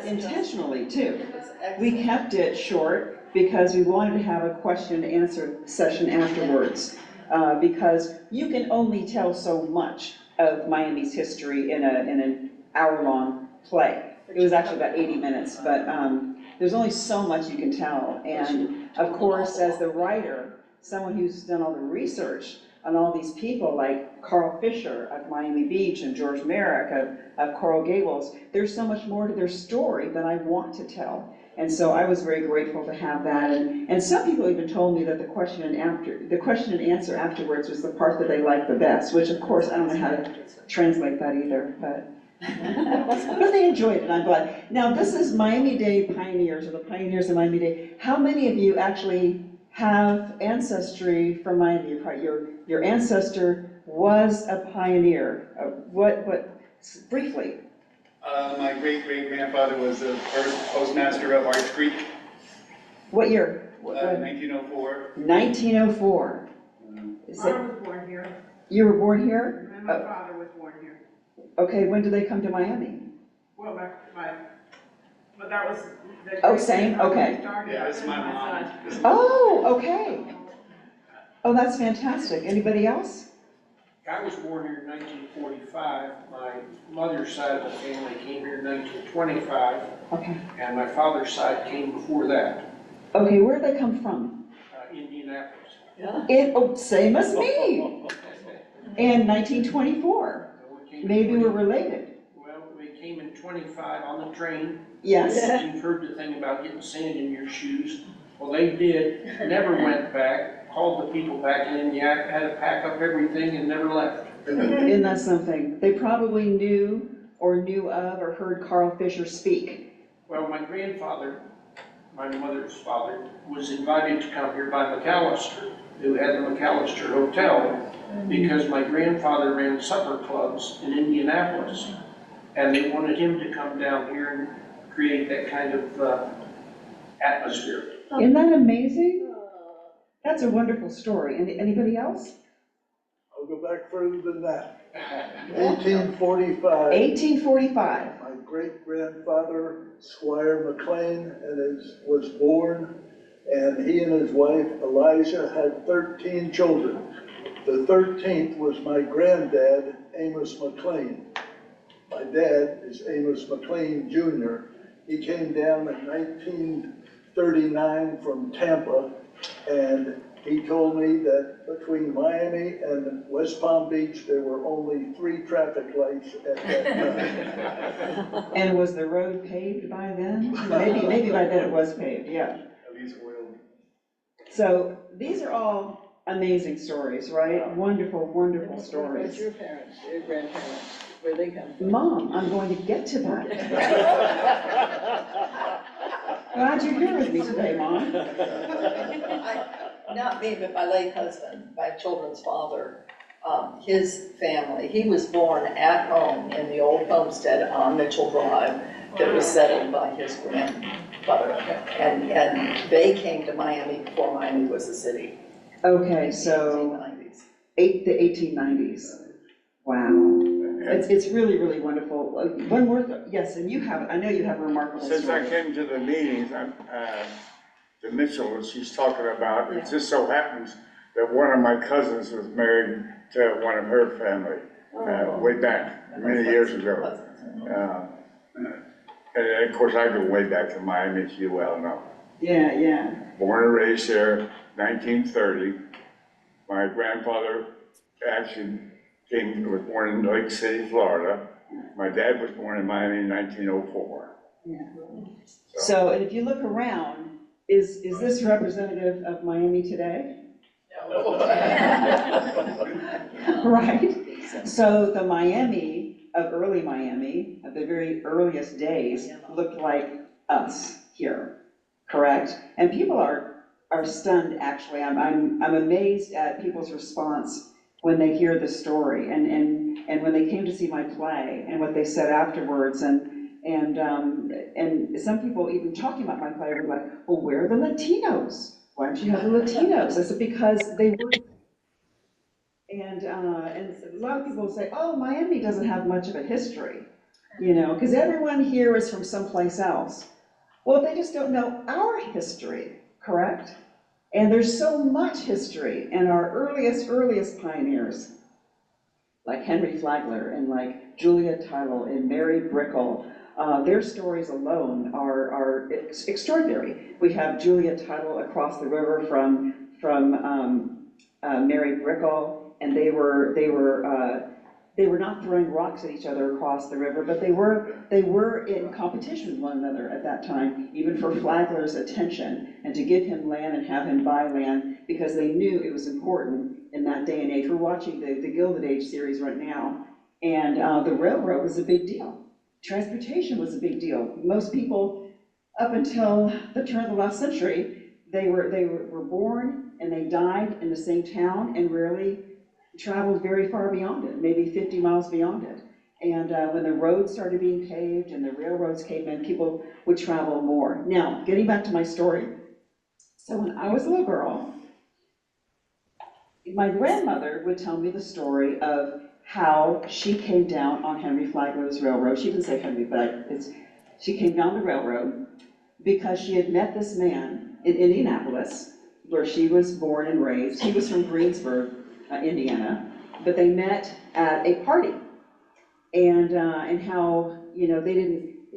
intentionally too. We kept it short because we wanted to have a question and answer session afterwards. Because you can only tell so much of Miami's history in an hour-long play. It was actually about 80 minutes, but there's only so much you can tell. And of course, as the writer, someone who's done all the research on all these people like Carl Fisher of Miami Beach and George Merrick of Coral Gables, there's so much more to their story that I want to tell. And so I was very grateful to have that. And some people even told me that the question and answer afterwards was the part that they liked the best, which of course I don't know how to translate that either, but they enjoyed it, I'm glad. Now this is Miami-Dade pioneers, or the pioneers of Miami-Dade. How many of you actually have ancestry from Miami? Your ancestor was a pioneer. Briefly? My great-great-grandfather was the first postmaster of Arch Creek. What year? 1904. 1904. I was born here. You were born here? And my father was born here. Okay, when did they come to Miami? Well, but that was... Oh, same? Okay. Yeah, that's my mom. Oh, okay. Oh, that's fantastic. Anybody else? I was born here in 1945. My mother's side of the family came here in 1925. Okay. And my father's side came before that. Okay, where did they come from? Indianapolis. Yeah. Same as me. In 1924. Maybe we're related. Well, we came in 25 on the train. Yes. You've heard the thing about getting sand in your shoes. Well, they did, never went back, called the people back in, had to pack up everything and never left. Isn't that something? They probably knew or knew of or heard Carl Fisher speak. Well, my grandfather, my mother's father, was invited to come here by McAllister, who had the McAllister Hotel, because my grandfather ran supper clubs in Indianapolis, and they wanted him to come down here and create that kind of atmosphere. Isn't that amazing? That's a wonderful story. Anybody else? I'll go back further than that. 1845. 1845. My great-grandfather, Squire McLean, was born, and he and his wife, Elijah, had 13 children. The 13th was my granddad, Amos McLean. My dad is Amos McLean, Jr. He came down in 1939 from Tampa, and he told me that between Miami and West Palm Beach, there were only 3 traffic lights at that time. And was the road paved by then? Maybe by then it was paved, yeah. At least oiled. So these are all amazing stories, right? Wonderful, wonderful stories. What's your parents, your grandparents, where they come from? Mom, I'm going to get to that. Glad you're here with me today, Mom. Not me, but my late husband, my children's father, his family, he was born at home in the old homestead on Mitchell Drive that was settled by his grandfather. And they came to Miami before Miami was a city. Okay, so the 1890s. Wow. It's really, really wonderful. One more, yes, and I know you have a remarkable story. Since I came to the meetings, the Mitchells she's talking about, it just so happens that one of my cousins was married to one of her family way back, many years ago. And of course, I go way back to Miami, as you well know. Yeah, yeah. Born and raised here, 1930. My grandfather actually was born in Lake City, Florida. My dad was born in Miami in 1904. Yeah. So, and if you look around, is this representative of Miami today? No. Right? So the Miami of early Miami, of the very earliest days, looked like us here, correct? And people are stunned, actually. I'm amazed at people's response when they hear the story and when they came to see my play and what they said afterwards, and some people even talking about my play were like, well, where are the Latinos? Why don't you have the Latinos? I said, because they were. And a lot of people say, oh, Miami doesn't have much of a history. you know, because everyone here is from someplace else. Well, they just don't know our history, correct? And there's so much history in our earliest pioneers, like Henry Flagler and like Julia Tuttle and Mary Brickell. Their stories alone are extraordinary. We have Julia Tuttle across the river from Mary Brickell, and they were not throwing rocks at each other across the river, but they were in competition with one another at that time, even for Flagler's attention, and to give him land and have him buy land, because they knew it was important in that day and age. We're watching the Gilded Age series right now, and the railroad was a big deal. Transportation was a big deal. Most people, up until the turn of the last century, they were born and they died in the same town and rarely traveled very far beyond it, maybe 50 miles beyond it. And when the roads started being paved and the railroads came in, people would travel more. Now, getting back to my story. So when I was a little girl, my grandmother would tell me the story of how she came down on Henry Flagler's railroad. She didn't say Henry, but she came down the railroad because she had met this man in Indianapolis, where she was born and raised. He was from Greensburg, Indiana, but they met at a party, and how, you know,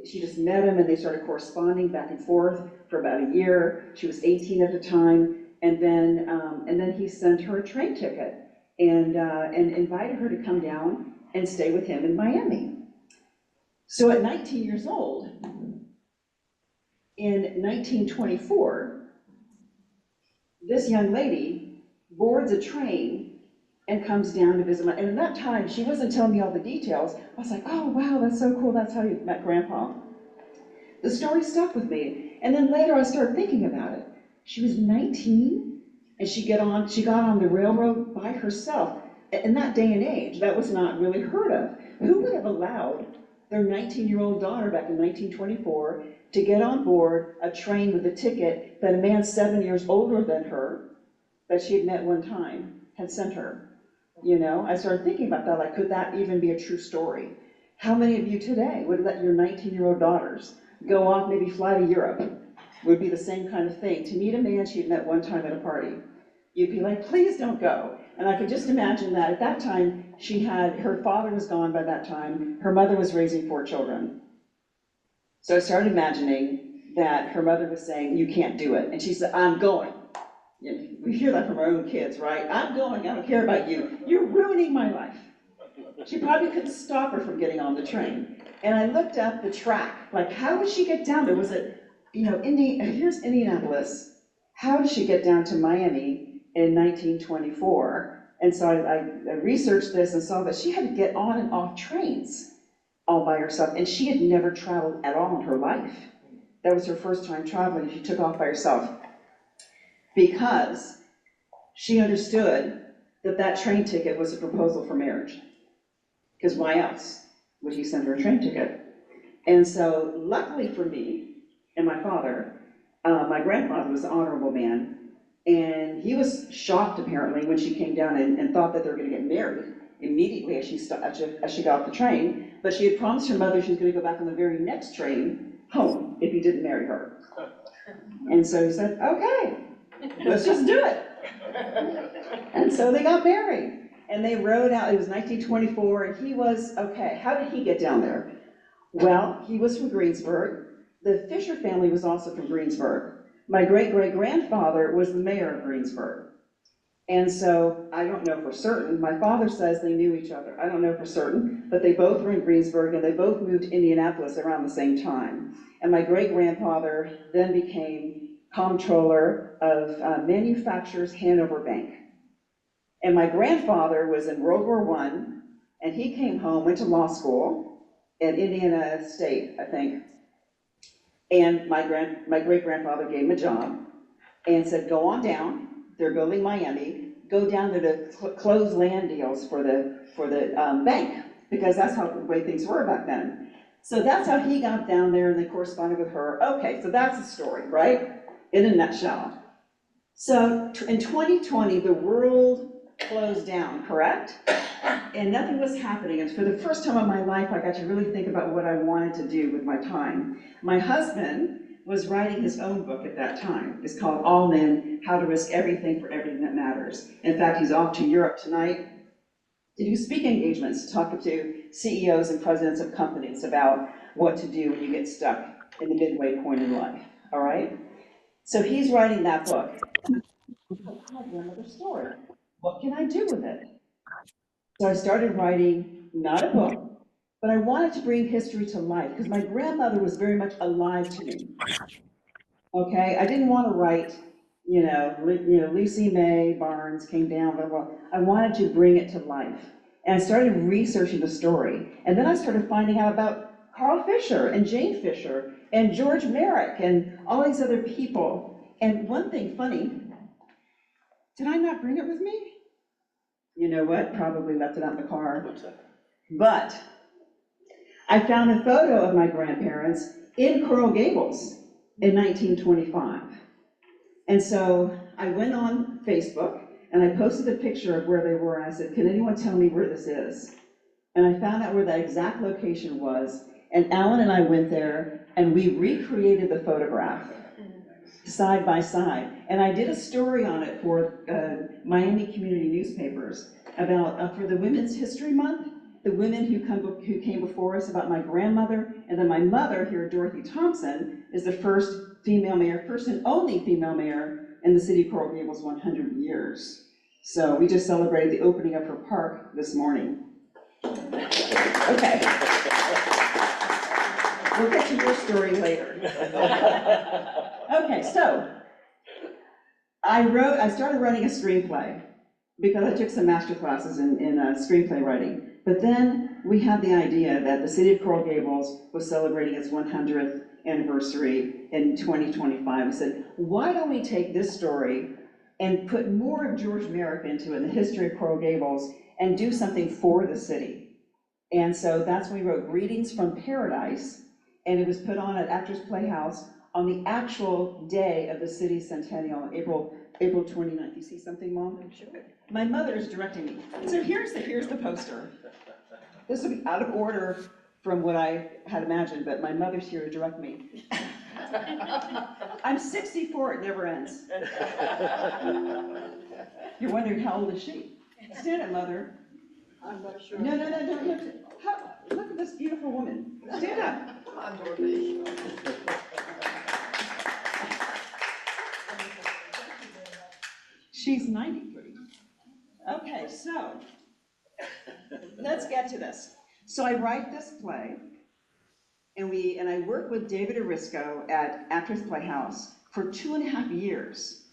she just met him and they started corresponding back and forth for about a year. She was 18 at the time, and then he sent her a train ticket and invited her to come down and stay with him in Miami. So at 19 years old, in 1924, this young lady boards a train and comes down to visit and at that time, she wasn't telling me all the details. I was like, oh wow, that's so cool, that's how you met Grandpa. The story stuck with me, and then later I started thinking about it. She was 19, and she got on the railroad by herself. In that day and age, that was not really heard of. Who would have allowed their 19-year-old daughter back in 1924 to get on board a train with a ticket that a man 7 years older than her, that she had met one time, had sent her? You know, I started thinking about that, like, could that even be a true story? How many of you today would let your 19-year-old daughters go off, maybe fly to Europe? Would be the same kind of thing. To meet a man she had met one time at a party, you'd be like, please don't go. And I could just imagine that at that time, her father was gone by that time, her mother was raising 4 children. So I started imagining that her mother was saying, you can't do it. And she said, I'm going. You know, we hear that from our own kids, right? I'm going, I don't care about you. You're ruining my life. She probably couldn't stop her from getting on the train. And I looked up the track, like, how did she get down there? Was it, you know, here's Indianapolis. How did she get down to Miami in 1924? And so I researched this and saw that she had to get on and off trains all by herself. And she had never traveled at all in her life. That was her first time traveling, and she took off by herself. Because she understood that that train ticket was a proposal for marriage. Because why else would he send her a train ticket? And so luckily for me and my father, my grandfather was an honorable man, and he was shocked apparently when she came down and thought that they were going to get married immediately as she got off the train. But she had promised her mother she was going to go back on the very next train home if he didn't marry her. And so he said, okay, let's just do it. And so they got married. And they rode out, it was 1924, and he was, okay, how did he get down there? Well, he was from Greensburg. The Fisher family was also from Greensburg. My great-great-grandfather was the mayor of Greensburg. And so, I don't know for certain, my father says they knew each other. I don't know for certain, but they both were in Greensburg, and they both moved to Indianapolis around the same time. And my great-grandfather then became comptroller of Manufacturers Hanover Bank. And my grandfather was in World War I, and he came home, went to law school at Indiana State, I think. And my great-grandfather gave him a job and said, go on down, they're building Miami, go down there to close land deals for the bank, because that's how the way things were back then. So that's how he got down there, and they corresponded with her. Okay, so that's the story, right? In a nutshell. So in 2020, the world closed down, correct? and nothing was happening. And for the first time in my life, I got to really think about what I wanted to do with my time. My husband was writing his own book at that time. It's called All In, How to Risk Everything for Everything That Matters. In fact, he's off to Europe tonight to do speaking engagements, talking to CEOs and presidents of companies about what to do when you get stuck in the midway point in life, all right? So he's writing that book. My grandmother's story. What can I do with it? So I started writing, not a book, but I wanted to bring history to life because my grandmother was very much alive to me. Okay, I didn't want to write, Lucy May Barnes came down, blah, blah, blah. I wanted to bring it to life. And I started researching the story. And then I started finding out about Carl Fisher and Jane Fisher and George Merrick and all these other people. And one thing funny, did I not bring it with me? You know what? Probably left it out in the car. But I found a photo of my grandparents in Coral Gables in 1925. And so I went on Facebook and I posted a picture of where they were and I said, can anyone tell me where this is? And I found out where that exact location was. And Alan and I went there and we recreated the photograph side by side. And I did a story on it for Miami community newspapers about, for the Women's History Month, the women who came before us, about my grandmother, and then my mother here, Dorothy Thompson, is the first female mayor, first and only female mayor in the city of Coral Gables 100 years. So we just celebrated the opening of her park this morning. Okay. We'll get to your story later. Okay, so I started writing a screenplay because I took some master classes in screenplay writing. But then we had the idea that the city of Coral Gables was celebrating its 100th anniversary in 2025. We said, why don't we take this story and put more of George Merrick into it, in the history of Coral Gables, and do something for the city? And so that's when we wrote Greetings from Paradise, and it was put on at Actors Playhouse on the actual day of the city's centennial, April 29th. You see something, Mom? I'm sure. My mother is directing me. So here's the poster. This will be out of order from what I had imagined, but my mother's here to direct me. I'm 64, it never ends. You're wondering, how old is she? Stand up, Mother. I'm not sure. No, don't look. Look at this beautiful woman. Stand up. I'm Dorothy. She's 93. Okay, so let's get to this. So I write this play, and I work with David Arisco at Actors Playhouse for 2.5 years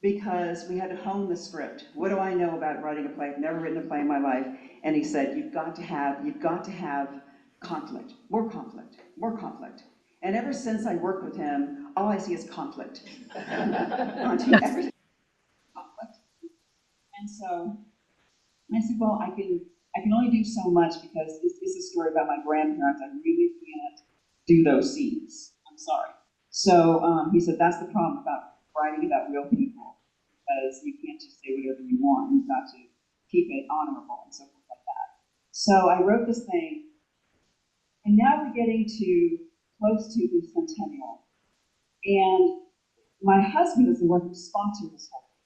because we had to hone the script. What do I know about writing a play? I've never written a play in my life. And he said, you've got to have conflict, more conflict, more conflict. And ever since I worked with him, all I see is conflict. Everything. Conflict. And so I said, well, I can only do so much because this is a story about my grandparents. I really can't do those scenes. I'm sorry. So he said, that's the problem about writing about real people, because you can't just say whatever you want. You've got to keep it honorable and so forth like that. So I wrote this thing, and now we're getting close to the centennial. And my husband is the one who sponsored this whole thing.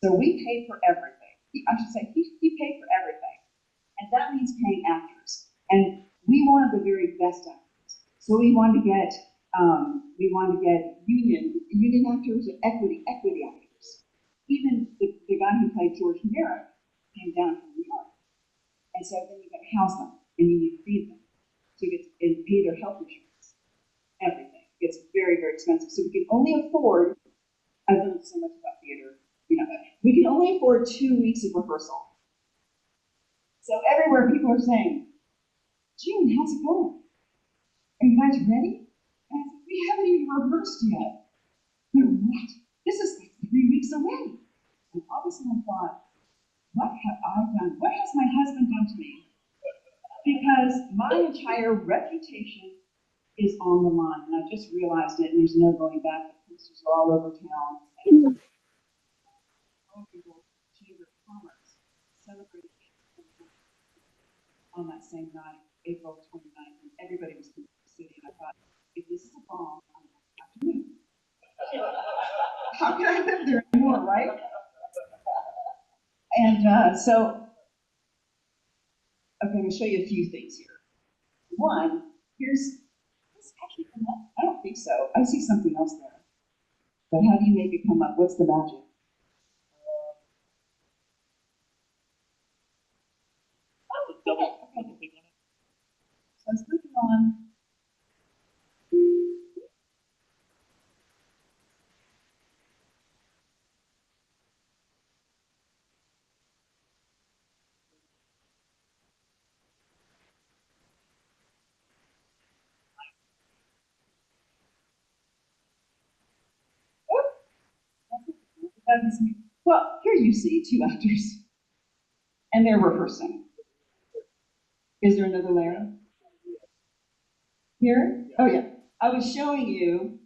So we paid for everything. I should say, he paid for everything. And that means paying actors. And we wanted the very best actors. So we wanted to get union actors and equity actors. Even the guy who played George Merrick came down from New York. And so then you got to house them and you need to feed them. So you get to pay their health insurance, everything. It's very, very expensive. So we can only afford, I've learned so much about theater, we can only afford 2 weeks of rehearsal. So everywhere people are saying, June, how's it going? Are you guys ready? And I said, we haven't even rehearsed yet. They're, what? This is like 3 weeks away. And all of a sudden I thought, what have I done? What has my husband done to me? Because my entire reputation is on the line. And I just realized it, and there's no going back. The posters are all over town. And Chamber of Commerce celebrating on that same night, April 29th, and everybody was in the city, and I thought, if this is a bomb, I'm going to have to move. How can I live there anymore, right? And so, I'm going to show you a few things here. One, here's, this actually come up? I don't think so. I see something else there. But how do you make it come up? What's the magic? Okay. So I was clicking on. Well, here you see two actors, and they're rehearsing. Is there another layer? Here? Oh, yeah. I was showing you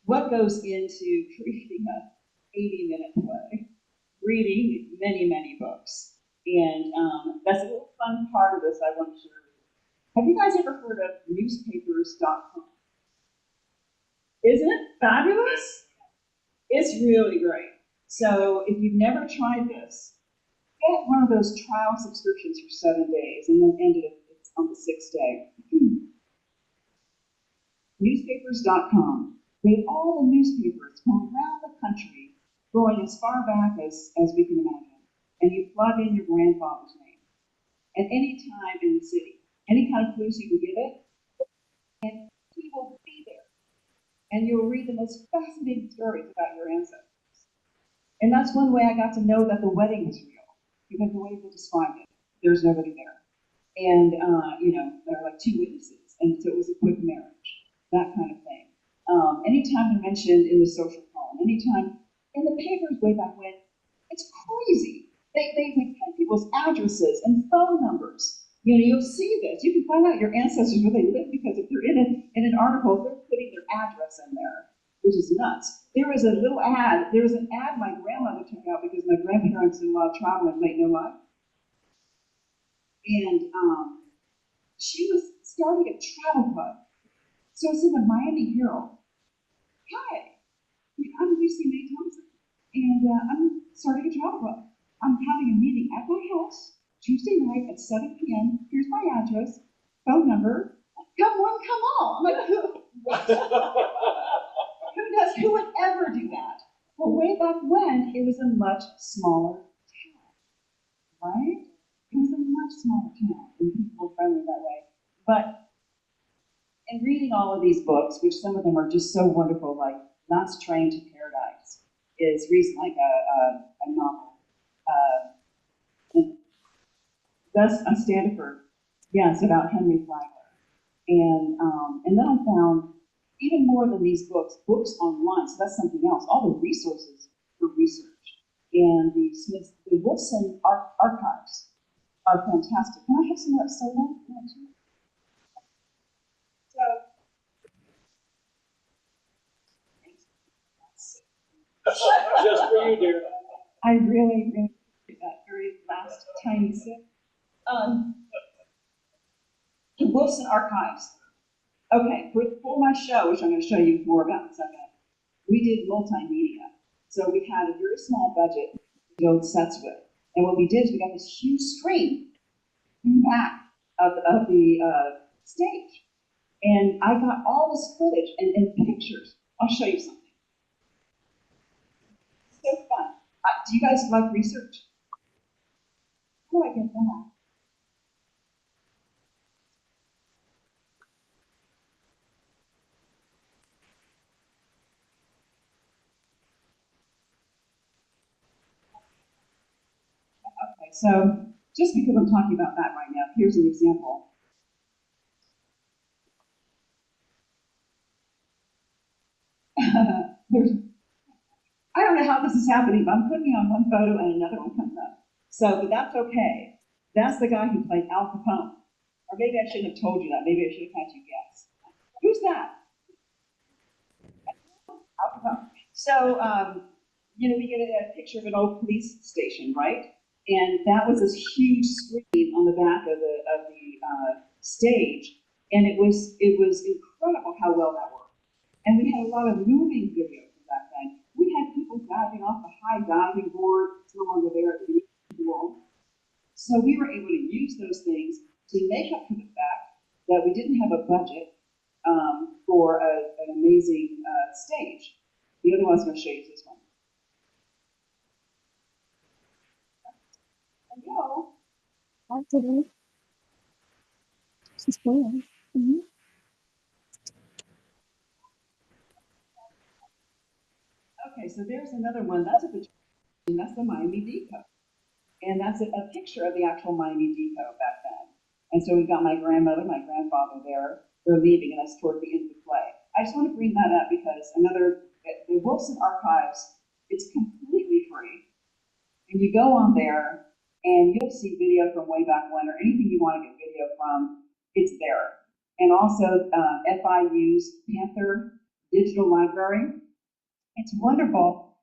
what goes into creating a 80-minute play, reading many, many books. And that's a little fun part of this I want to share with you. Have you guys ever heard of newspapers.com? Isn't it fabulous? It's really great. So if you've never tried this, get one of those trial subscriptions for 7 days and then end it on the 6th day. Newspapers.com. They have all the newspapers from around the country, going as far back as we can imagine. And you plug in your grandfather's name. At any time in the city, any kind of clues you can give it, and he will be there. And you'll read the most fascinating stories about your ancestors. And that's one way I got to know that the wedding was real, because the way they described it, there's nobody there. And, there are like 2 witnesses, and so it was a quick marriage, that kind of thing. Anytime they're mentioned in the social column, anytime in the papers way back when, it's crazy. They would put people's addresses and phone numbers. You'll see this. You can find out your ancestors where they live, because if they're in an article, they're putting their address in there, which is nuts. There was an ad my grandmother took out because my grandparents did a lot of traveling late in their life. And she was starting a travel club. So it's in the Miami Herald. Hi, I'm Lucy May Thompson, and I'm starting a travel club. I'm having a meeting at my house Tuesday night at 7 p.m. Here's my address, phone number. Come one, come all. I'm like, what? Who would ever do that? Well, way back when, it was a much smaller town, right? It was a much smaller town, and people were friendly that way. But in reading all of these books, which some of them are just so wonderful, like Last Train to Paradise is like a novel. Thus I Stand For, yes, about Henry Flagler. And then I found even more than these books online, so that's something else, all the resources for research. And the Wilson archives are fantastic. Can I have some of that soda? Just for you, dear. I really appreciate that very last tiny sip. The Wilson Archives. Okay, for my show, which I'm going to show you more about in a second, we did multimedia. So we had a very small budget to build sets with. And what we did is we got this huge screen in the back of the stage. And I got all this footage and pictures. I'll show you something. So fun. Do you guys like research? How do I get that? Okay, so just because I'm talking about that right now, here's an example. I don't know how this is happening, but I'm putting on one photo and another one comes up. So, but that's okay. That's the guy who played Al Capone. Or maybe I shouldn't have told you that. Maybe I should have had you guess. Who's that? Al Capone. So, we get a picture of an old police station, right? And that was this huge screen on the back of the stage, and it was incredible how well that worked. And we had a lot of moving video from back then. We had people diving off the high diving board, it's no longer there at the wall. So we were able to use those things to make up for the fact that we didn't have a budget for an amazing stage. The other one I was going to show you is this one. Hello. Today. She's playing. Mm-hmm. Okay, so there's another one. That's the Miami Depot. And that's a picture of the actual Miami Depot back then. And so we've got my grandmother, my grandfather there. They're leaving us toward the end of the play. I just want to bring that up because the Wilson Archives, it's completely free. And you go on there and you'll see video from way back when, or anything you want to get video from, it's there. And also FIU's Panther Digital Library. It's wonderful.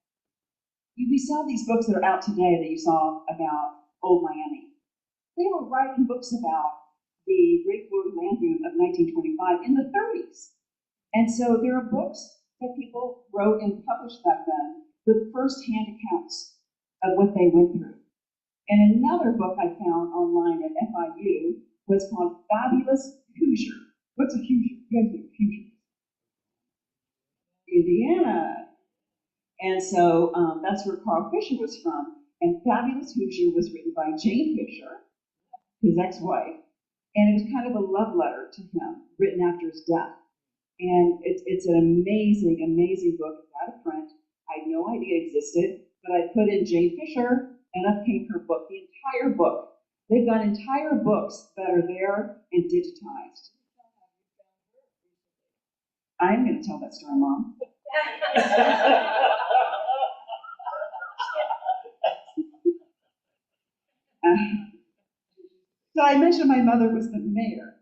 We saw these books that are out today that you saw about Old Miami. They were writing books about the Great Florida Land Boom of 1925 in the 30s. And so there are books that people wrote and published back then with first-hand accounts of what they went through. And another book I found online at FIU was called Fabulous Hoosier. What's a Hoosier? You guys know Hoosier. Indiana. And so that's where Carl Fisher was from. And Fabulous Hoosier was written by Jane Fisher, his ex-wife. And it was kind of a love letter to him, written after his death. And it's an amazing, amazing book. It's out of print. I had no idea it existed, but I put in Jane Fisher, and up came her book, the entire book. They've got entire books that are there and digitized. I'm going to tell that story, Mom. So I mentioned my mother was the mayor.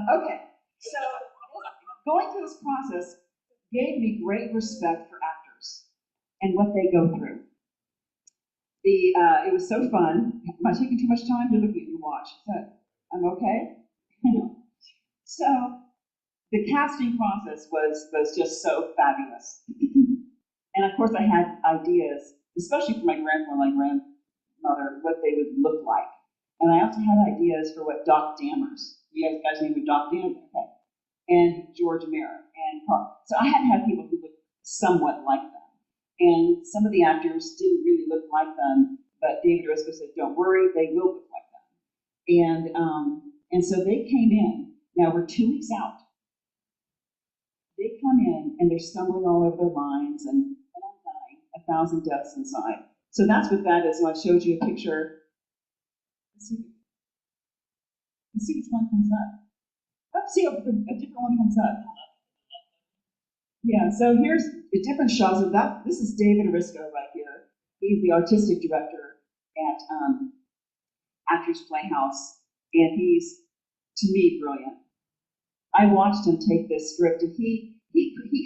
Okay, so going through this process gave me great respect for actors and what they go through. It was so fun. Am I taking too much time? You're looking at your watch. Is that, I'm okay? So the casting process was just so fabulous. And of course I had ideas, especially for my grandfather and my grandmother, what they would look like. And I also had ideas for what Doc Dammers, you guys know who Doc Dammers? Okay. And George Merrick and Carl. So I had to have people who looked somewhat like them. And some of the actors didn't really look like them, but David Risco said, don't worry, they will look like them. And so they came in. Now we're 2 weeks out. They come in and they're stumbling all over their lines and I'm dying, 1,000 deaths inside. So that's what that is. So I showed you a picture. Let's see which one comes up. Oh, see, a different one comes up. Yeah, so here's a different shots of that. This is David Risco right here. He's the artistic director at Actors Playhouse, and he's, to me, brilliant. I watched him take this script, and he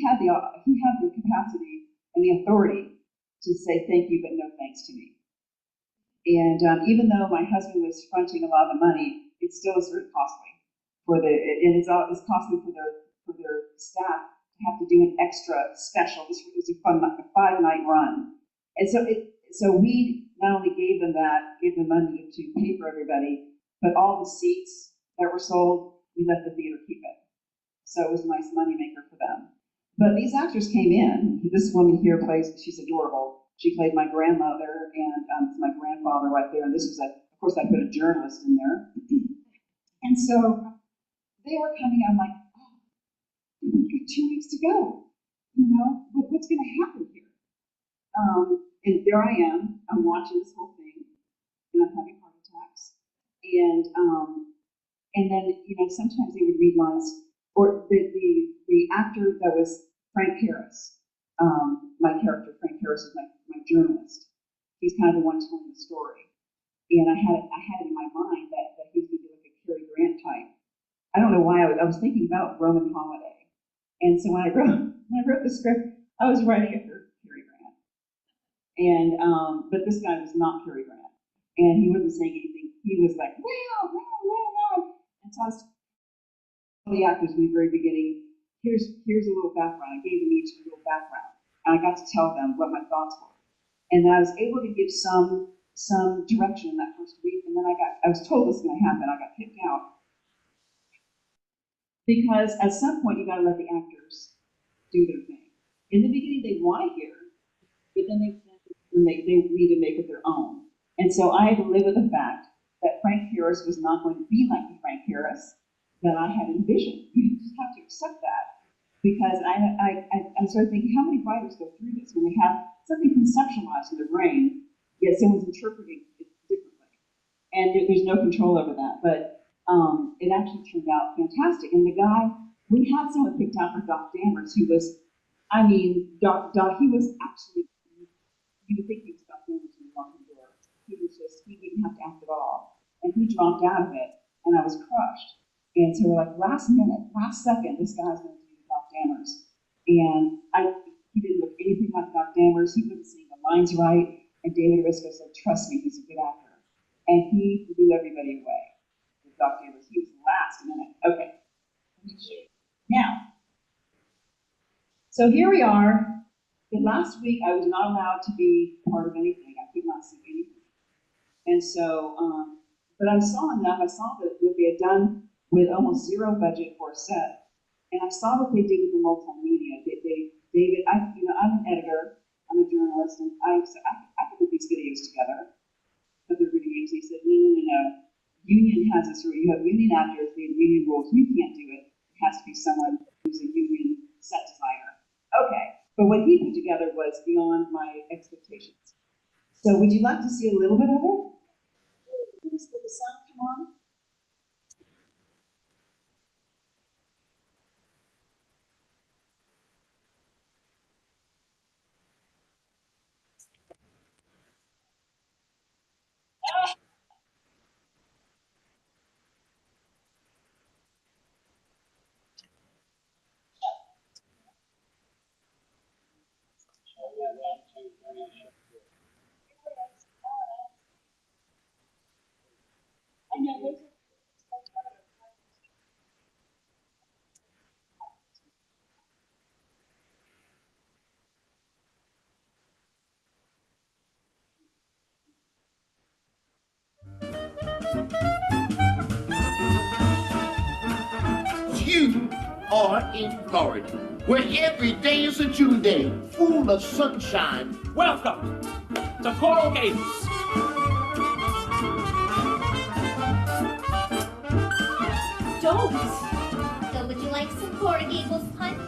had the capacity and the authority to say thank you, but no thanks to me. And even though my husband was fronting a lot of the money, it still is very costly and it's costly for their staff to have to do an extra special. This was a 5-night run, and so we not only gave them money to pay for everybody, but all the seats that were sold, we let the theater keep it. So it was a nice moneymaker for them. But these actors came in. This woman here she's adorable. She played my grandmother and my grandfather right there. And this was, of course, I put a journalist in there. And so they were coming. I'm like, oh, we've got 2 weeks to go. You know, what's going to happen here? And there I am. I'm watching this whole thing, and I'm having heart attacks. And then, you know, sometimes they would read lines, or the actor that was Frank Harris, my character, Frank Harris, is my journalist. He's kind of the one telling the story. And I had it in my mind that he was going to be like a Cary Grant type. I don't know why I was thinking about Roman Holiday. And so when I wrote the script, I was writing it for Cary Grant. And, but this guy was not Cary Grant, and he wasn't saying anything. He was like, wow. And so I was telling the actors in the very beginning, here's a little background. I gave them each a little background, and I got to tell them what my thoughts were. And then I was able to give some direction in that first week, and then I was told this was going to happen. I got kicked out because at some point you got to let the actors do their thing. In the beginning, they want to hear, but then they need to make it their own. And so I had to live with the fact that Frank Harris was not going to be like the Frank Harris that I had envisioned. You just have to accept that. Because I started thinking, how many writers go through this when they have something conceptualized in their brain, yet someone's interpreting it differently. And there's no control over that. But it actually turned out fantastic. And the guy, we had someone picked out for Doc Dammers who was, I mean, Doc, he was actually, you would think he was Doc Dammers when you walked in the door. He didn't have to act at all. And he dropped out of it, and I was crushed. And so we're like, last second, this guy's going to do Doc Dammers. And he didn't look anything like Doc Dammers. He wasn't saying the lines right. And David Risco said, trust me, he's a good actor. And he blew everybody away with Doc Dammers. He was last minute. Okay. Now, so here we are. The last week, I was not allowed to be part of anything. I could not see anything. And so, but I saw enough. I saw what they had done with almost zero budget for a set. And I saw what they did with the multimedia. David, I'm an editor, I'm a journalist, and I can put these videos together, put their videos. He said, no. Union has this rule. You have union actors, they have union rules. You can't do it. It has to be someone who's a union set designer. Okay, but what he put together was beyond my expectations. So would you like to see a little bit of it? Please let the sound come on. I know those are You are in Florida, where every day is a June day, full of sunshine. Welcome to Coral Gables. Don't. So would you like some Coral Gables punch?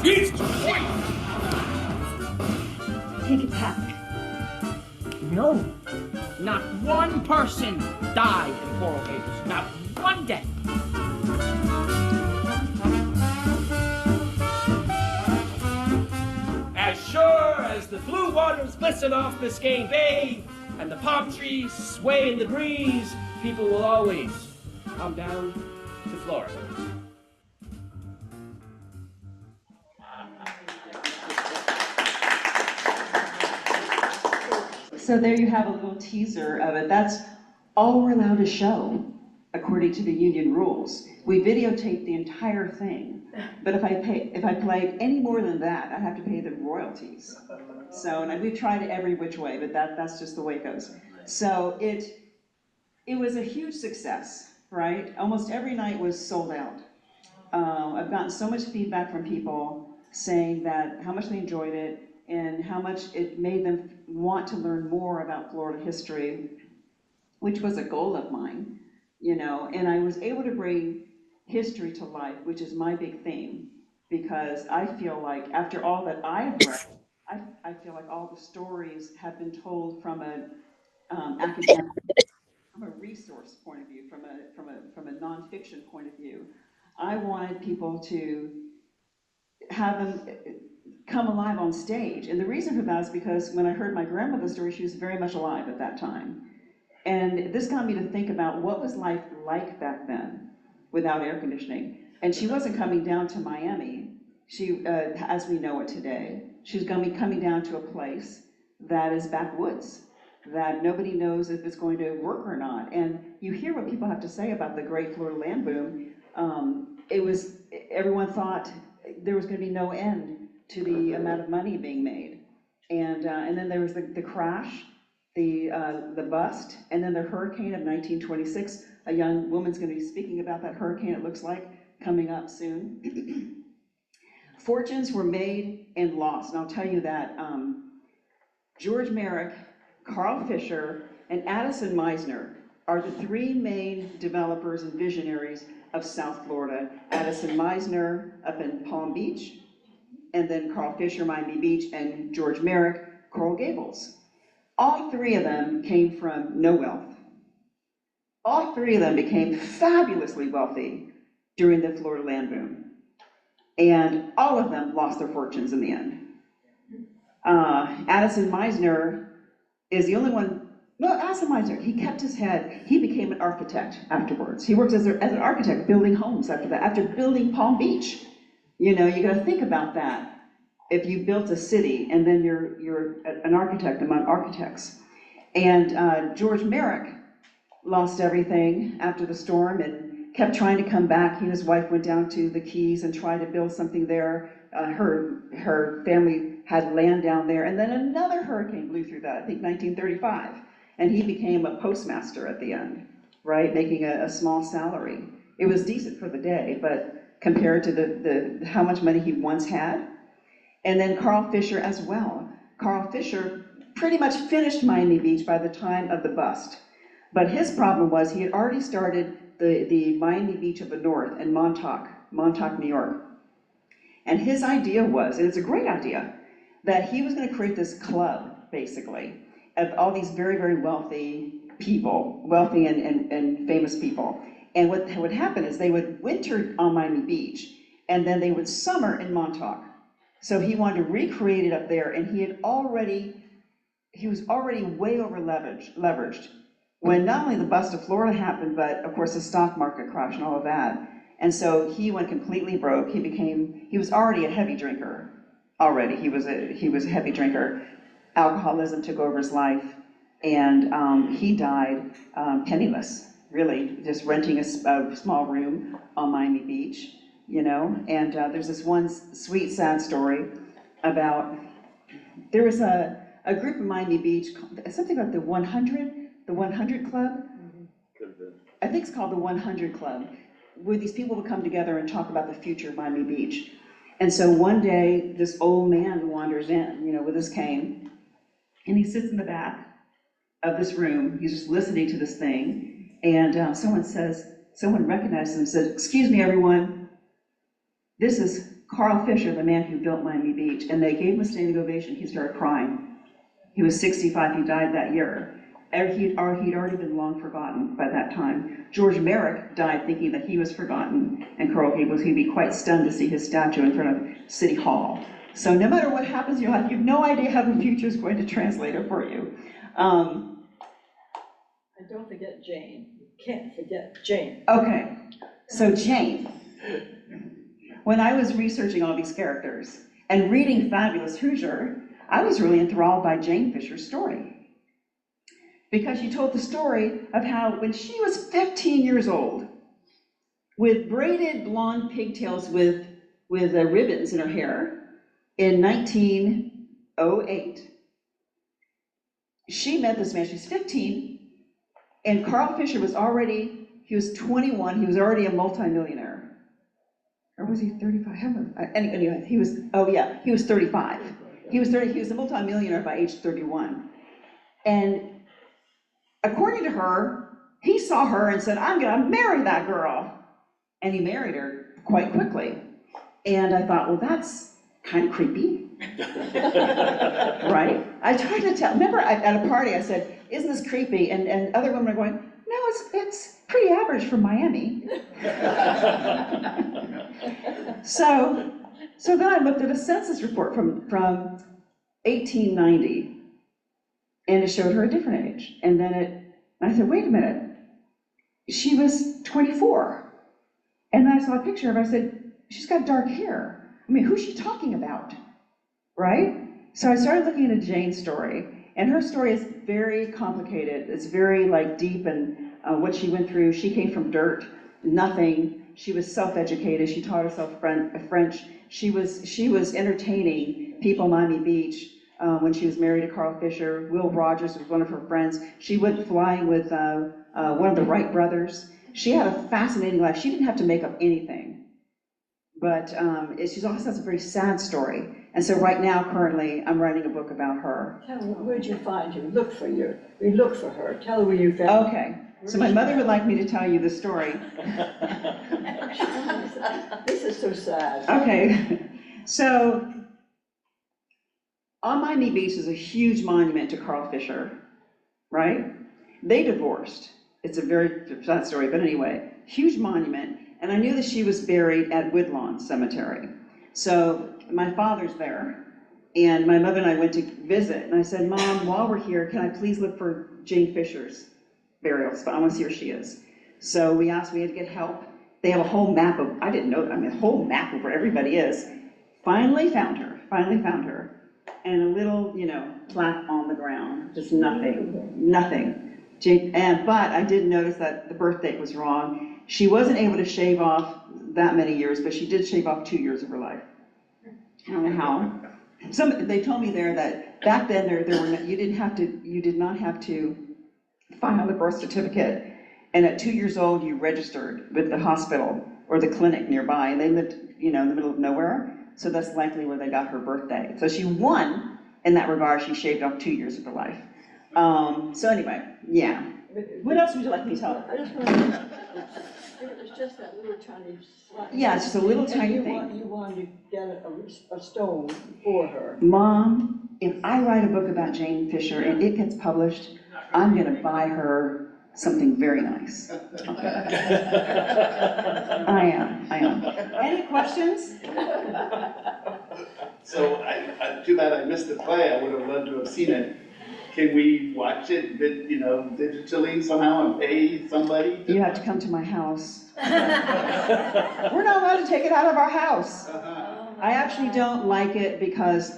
Jesus! Take it back. No, not one person died in Coral Gables. Not one death. As sure as the blue waters glisten off Biscayne Bay and the palm trees sway in the breeze, people will always come down to Florida. So there you have a little teaser of it. That's all we're allowed to show, according to the union rules. We videotape the entire thing, but if I played any more than that, I have to pay them royalties. So, and we've tried it every which way, but that's just the way it goes. So it was a huge success, right? Almost every night was sold out. I've gotten so much feedback from people saying that how much they enjoyed it and how much it made them want to learn more about Florida history, which was a goal of mine, and I was able to bring history to life, which is my big theme, because I feel like after all that I've read, I feel like all the stories have been told from an academic, from a resource point of view, from a nonfiction point of view. I wanted people to have them come alive on stage. And the reason for that is because when I heard my grandmother's story, she was very much alive at that time. And this got me to think about what was life like back then without air conditioning. And she wasn't coming down to Miami, she, as we know it today. She's gonna be coming down to a place that is backwoods, that nobody knows if it's going to work or not. And you hear what people have to say about the Great Florida Land Boom. Everyone thought there was gonna be no end to the amount of money being made. And then there was the crash, the bust, and then the hurricane of 1926. A young woman's gonna be speaking about that hurricane, it looks like, coming up soon. Fortunes were made and lost, and I'll tell you that George Merrick, Carl Fisher, and Addison Meisner are the three main developers and visionaries of South Florida. Addison Meisner up in Palm Beach, and then Carl Fisher, Miami Beach, and George Merrick, Coral Gables. All three of them came from no wealth. All three of them became fabulously wealthy during the Florida Land Boom. And all of them lost their fortunes in the end. Addison Meisner is the only one, no, Addison Meisner, he kept his head. He became an architect afterwards. He worked as an architect building homes after that, after building Palm Beach. You know, you gotta think about that. If you built a city and then you're an architect among architects. And George Merrick lost everything after the storm and kept trying to come back. He and his wife went down to the Keys and tried to build something there. Her family had land down there, and then another hurricane blew through that, I think 1935, and he became a postmaster at the end, right, making a small salary. It was decent for the day, but compared to the how much money he once had. And then Carl Fisher as well. Carl Fisher pretty much finished Miami Beach by the time of the bust. But his problem was he had already started the Miami Beach of the North in Montauk, New York. And his idea was, and it's a great idea, that he was going to create this club, basically, of all these very, very wealthy people, wealthy and famous people. And what would happen is they would winter on Miami Beach, and then they would summer in Montauk. So he wanted to recreate it up there, and he was already way over leveraged when not only the bust of Florida happened, but of course the stock market crash and all of that. And so he went completely broke. He was already a heavy drinker. Already, he was a heavy drinker. Alcoholism took over his life, and he died penniless, really, just renting a small room on Miami Beach, you know. And there's this one sweet, sad story about, there was a group in Miami Beach, something about the 100 Club? I think it's called the 100 Club, where these people would come together and talk about the future of Miami Beach. And so one day, this old man wanders in, you know, with his cane, and he sits in the back of this room. He's just listening to this thing, and someone recognizes him and said, "Excuse me, everyone, this is Carl Fisher, the man who built Miami Beach." And they gave him a standing ovation. He started crying. He was 65, he died that year. He'd already been long forgotten by that time. George Merrick died thinking that he was forgotten, and Coral Gables, he'd be quite stunned to see his statue in front of City Hall. So no matter what happens in your life, you have no idea how the future is going to translate it for you. And don't forget Jane. You can't forget Jane. Okay, so Jane. When I was researching all these characters and reading Fabulous Hoosier, I was really enthralled by Jane Fisher's story. Because she told the story of how when she was 15 years old, with braided blonde pigtails with ribbons in her hair, in 1908, she met this man. She's 15, and Carl Fisher was 21, he was already a multimillionaire. Or was he 35? Anyway, he was 35. He was a multimillionaire by age 31. And according to her, he saw her and said, "I'm gonna marry that girl." And he married her quite quickly. And I thought, well, that's kind of creepy, right? I tried to tell, remember at a party I said, "Isn't this creepy?" And other women are going, "No, it's pretty average for Miami." So then I looked at a census report from 1890. And it showed her a different age. And I said, wait a minute, she was 24. And then I saw a picture of her, I said, she's got dark hair. I mean, who's she talking about, right? So I started looking into Jane's story, and her story is very complicated. It's very like deep and what she went through. She came from dirt, nothing. She was self-educated. She taught herself French. She was entertaining people in Miami Beach when she was married to Carl Fisher. Will Rogers was one of her friends. She went flying with one of the Wright brothers. She had a fascinating life. She didn't have to make up anything. But she also has a very sad story. And so right now, currently, I'm writing a book about her. Tell her, where'd you find her? Look for her. Tell her where you found her. Okay, so my mother would like me to tell you the story. This is so sad. Okay, so on Miami Beach is a huge monument to Carl Fisher, right? They divorced. It's a very sad story, but anyway, huge monument. And I knew that she was buried at Woodlawn Cemetery. So my father's there, and my mother and I went to visit, and I said, Mom, while we're here, can I please look for Jane Fisher's burial spot? I want to see where she is. So we had to get help. They have a whole map of, I didn't know, a whole map of where everybody is. Finally found her. And a little, plaque on the ground, just nothing. But I did notice that the birth date was wrong. She wasn't able to shave off that many years, but she did shave off 2 years of her life. I don't know how. They told me there that back then you did not have to file a birth certificate, and at 2 years old you registered with the hospital or the clinic nearby, and they lived, in the middle of nowhere, so that's likely where they got her birthday. So she won in that regard. She shaved off 2 years of her life. So anyway, yeah. What else would you like me to tell? I just want to know, it was just that little tiny slide. Yeah, it's just a little tiny thing. You wanted to get a stone for her. Mom, if I write a book about Jane Fisher and it gets published, I'm gonna buy her something very nice. I am. Any questions? So too bad I missed the play. I would have loved to have seen it. Can we watch it, digitally somehow and pay somebody? You have to come to my house. We're not allowed to take it out of our house. I actually don't like it because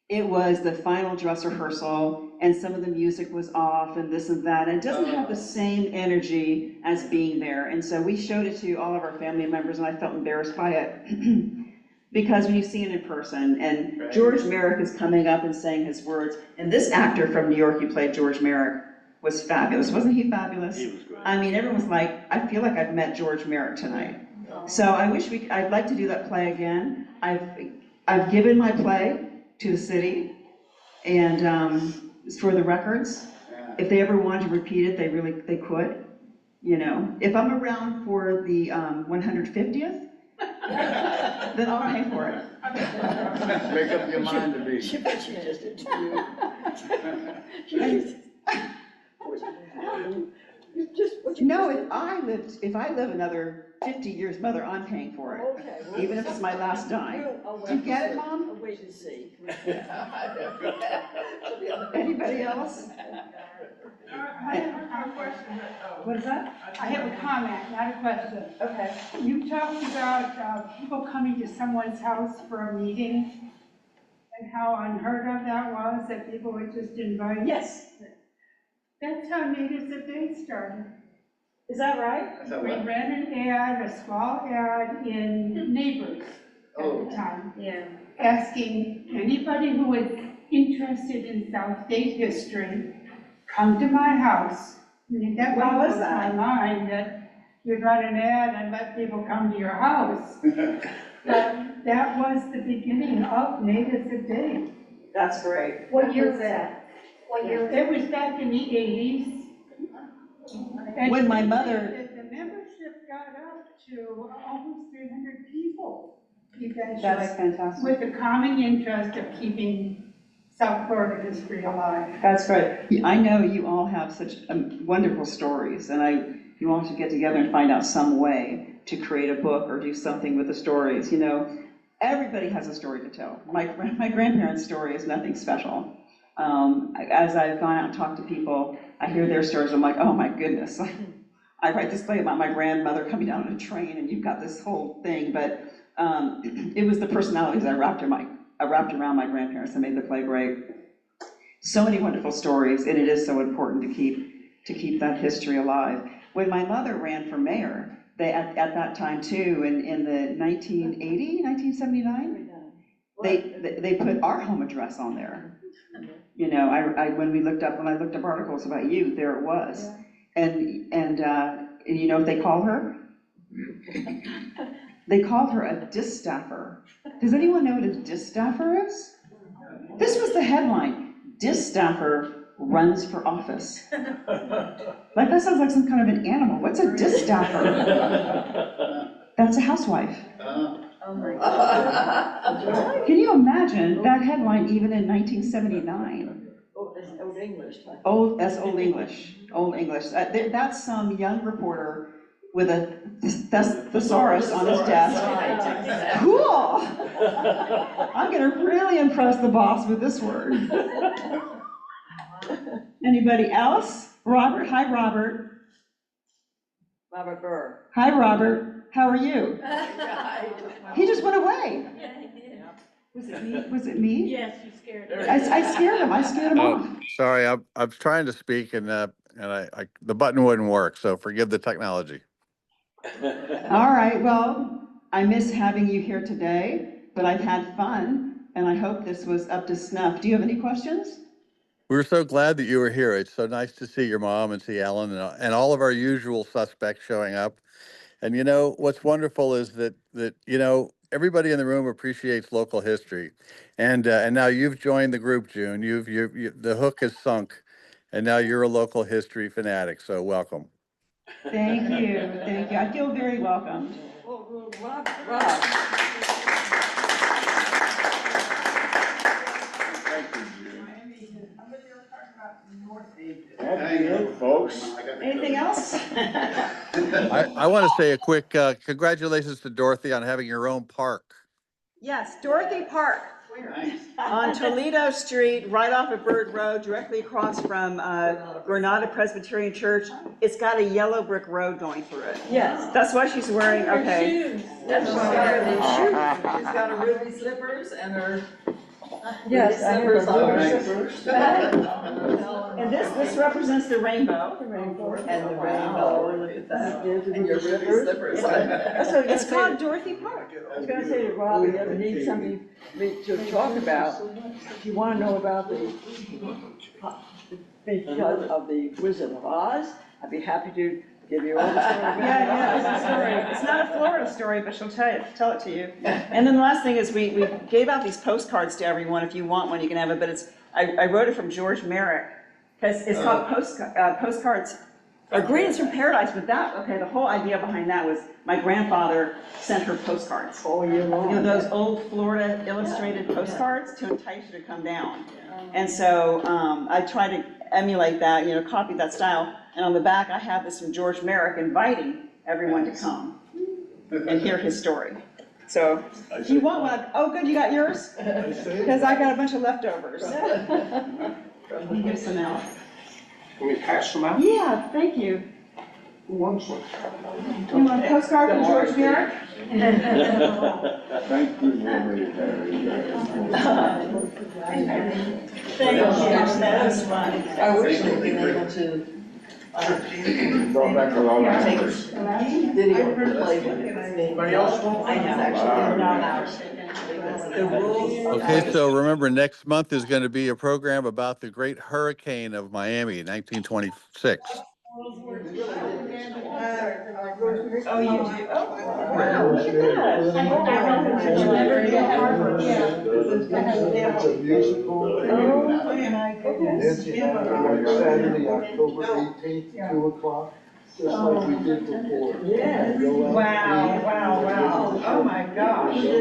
it was the final dress rehearsal and some of the music was off and this and that. And it doesn't have the same energy as being there. And so we showed it to all of our family members and I felt embarrassed by it. Because when you see it in person, and right. George Merrick is coming up and saying his words, and this actor from New York who played George Merrick was fabulous. Wasn't he fabulous? He was great. I mean, everyone's like, I feel like I've met George Merrick tonight. So I'd like to do that play again. I've given my play to the city, and for the records. If they ever wanted to repeat it, they could. If I'm around for the 150th, then I'll pay for it. Make up your mind to be. She just did to you. No, if I live another 50 years, Mother, I'm paying for it. Okay. Well, even if it's my last dime. Do you get it, Mom? I'll wait and see. Anybody else? I have a question. What is that? I have a comment, not a question. Okay. You talked about people coming to someone's house for a meeting and how unheard of that was, that people would just invite. Yes. That's how Natives of Dade started. Is that right? We ran an ad, a small ad in Neighbors at the time. Yeah. Asking anybody who was interested in South Dade history, come to my house. And that When was blows that? my mind that you'd run an ad and let people come to your house. But that was the beginning of Natives of Dade. That's great. What year was that? What year was that? It was back in the 80s. And When my mother- the membership got up to almost 300 people eventually. That's fantastic. With the common interest of keeping South Florida history alive. That's great. I know you all have such wonderful stories, and you all should get together and find out some way to create a book or do something with the stories. Everybody has a story to tell. My grandparents' story is nothing special. As I've gone out and talked to people, I hear their stories, I'm like, oh my goodness. I write this play about my grandmother coming down on a train, and you've got this whole thing, but it was the personalities I wrapped around my grandparents that made the play great. So many wonderful stories, and it is so important to keep that history alive. When my mother ran for mayor, they at that time too, in the 1979, they put our home address on there. You know, when I looked up articles about you, there it was. Yeah. And you know what they called her? They called her a distaffers. Does anyone know what a distaffers is? This was the headline: Distaffer runs for office. Like, that sounds like some kind of an animal. What's a distaffer? That's a housewife. Oh my God. Can you imagine that headline even in 1979? Oh, that's Old English. That's Old English. Old English. That's some young reporter with a thesaurus on his desk. Cool! I'm gonna really impress the boss with this word. Anybody else? Robert, hi Robert. Robert Burr. Hi Robert, how are you? He just went away. Yeah, he did. Was it me? Yes, you scared him. I scared him. I scared him off. Sorry, I was trying to speak and I the button wouldn't work, so forgive the technology. All right, well, I miss having you here today, but I've had fun, and I hope this was up to snuff. Do you have any questions? We're so glad that you were here. It's so nice to see your mom and see Ellen and all of our usual suspects showing up. And you know, what's wonderful is that you know, everybody in the room appreciates local history. And now you've joined the group, June. The hook has sunk, and now you're a local history fanatic, so welcome. Thank you, thank you. I feel very welcomed. Well, Rob. That's it, folks. Anything else? I want to say a quick congratulations to Dorothy on having your own park. Yes, Dorothy Park. On Toledo Street, right off of Bird Road, directly across from Granada Presbyterian Church. It's got a yellow brick road going through it. Yes. That's why she's wearing, okay. That's why she's got her ruby slippers and her Yes, I slippers have on her her slippers. And this represents the rainbow. And the rainbow, look at that. And your ruby slippers. It's called Dorothy Park. I was going to say to Rob, if you ever need something to talk about, if you want to know about because of the Wizard of Oz, I'd be happy to give you all the story. Yeah, it's a story. It's not a Florida story, but she'll tell it to you. And then the last thing is we gave out these postcards to everyone. If you want one, you can have it. But I wrote it from George Merrick because it's called postcards. Or Greetings from Paradise. But the whole idea behind that was my grandfather sent her postcards. Oh, you're wrong. You know, those old Florida illustrated postcards to entice you to come down. And so I try to emulate that, you know, copy that style. And on the back, I have this from George Merrick inviting everyone to come and hear his story. So, do you want one? Oh, good, you got yours? Because I got a bunch of leftovers. Let me give some out. Can we pass them out? Yeah, thank you. Who wants one? You want a postcard from George Merrick? Thank you very much. Thank you, that was fun. I wish they'd been able to Brought back a lot of take numbers. video play with it. Anybody else want? I know, actually, not ours. The rules. Okay, so remember, next month is going to be a program about the great hurricane of Miami, 1926. Oh, you do? Oh, wow, look at that. It's a musical. Oh, my goodness. Saturday, October 18th, 2 o'clock, just like we did before. Yeah. Wow, wow, wow. Oh, my gosh.